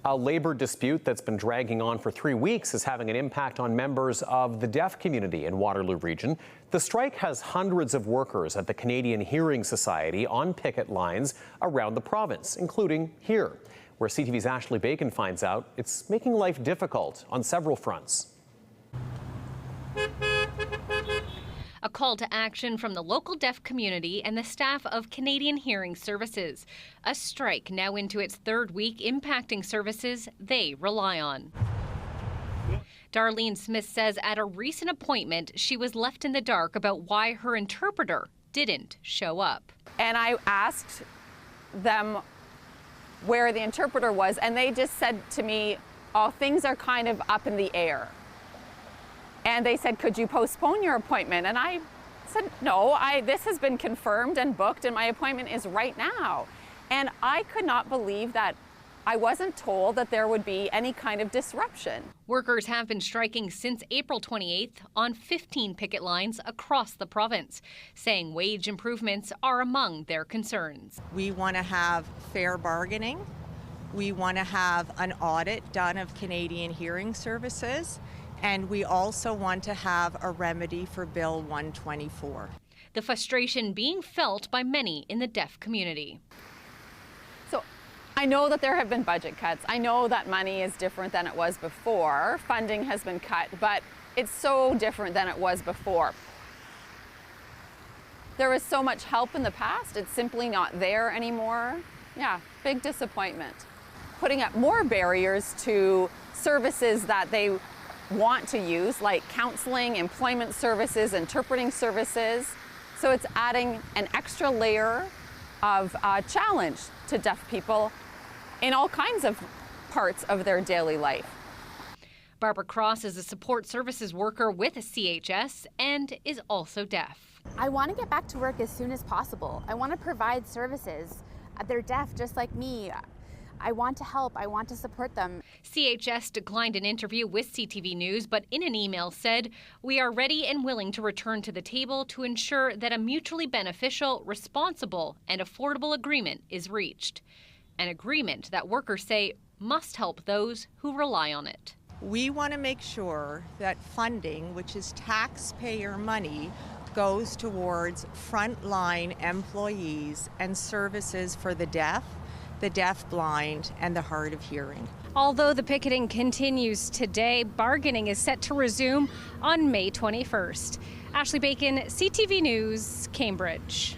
A labor dispute that's been dragging on for 3 weeks is having an impact on members of the deaf community in Waterloo Region. The strike has hundreds of workers at the Canadian Hearing Society on picket lines around the province, including here, where CTV's Ashley Bacon finds out it's making life difficult on several fronts. A call to action from the local deaf community and the staff of Canadian Hearing Services. A strike now into its third week impacting services they rely on. Darlene Smith says at a recent appointment she was left in the dark about why her interpreter didn't show up. And I asked them where the interpreter was, and they just said to me, oh, things are kind of up in the air. And they said, could you postpone your appointment? And I said, no, this has been confirmed and booked and my appointment is right now. And I could not believe that I wasn't told that there would be any kind of disruption. Workers have been striking since April 28th on 15 picket lines across the province, saying wage improvements are among their concerns. We want to have fair bargaining. We want to have an audit done of Canadian Hearing Services. And we also want to have a remedy for Bill 124. The frustration being felt by many in the deaf community. So I know that there have been budget cuts. I know that money is different than it was before. Funding has been cut, but it's so different than it was before. There was so much help in the past. It's simply not there anymore. Yeah, big disappointment. Putting up more barriers to services that they want to use, like counseling, employment services, interpreting services. So it's adding an extra layer of challenge to deaf people in all kinds of parts of their daily life. Barbara Cross is a support services worker with CHS and is also deaf. I want to get back to work as soon as possible. I want to provide services. They're deaf just like me. I want to help. I want to support them. CHS declined an interview with CTV News, but in an email said, we are ready and willing to return to the table to ensure that a mutually beneficial, responsible, and affordable agreement is reached. An agreement that workers say must help those who rely on it. We want to make sure that funding, which is taxpayer money, goes towards frontline employees and services for the deaf, blind, and the hard of hearing. Although the picketing continues today, bargaining is set to resume on May 21st. Ashley Bacon, CTV News, Cambridge.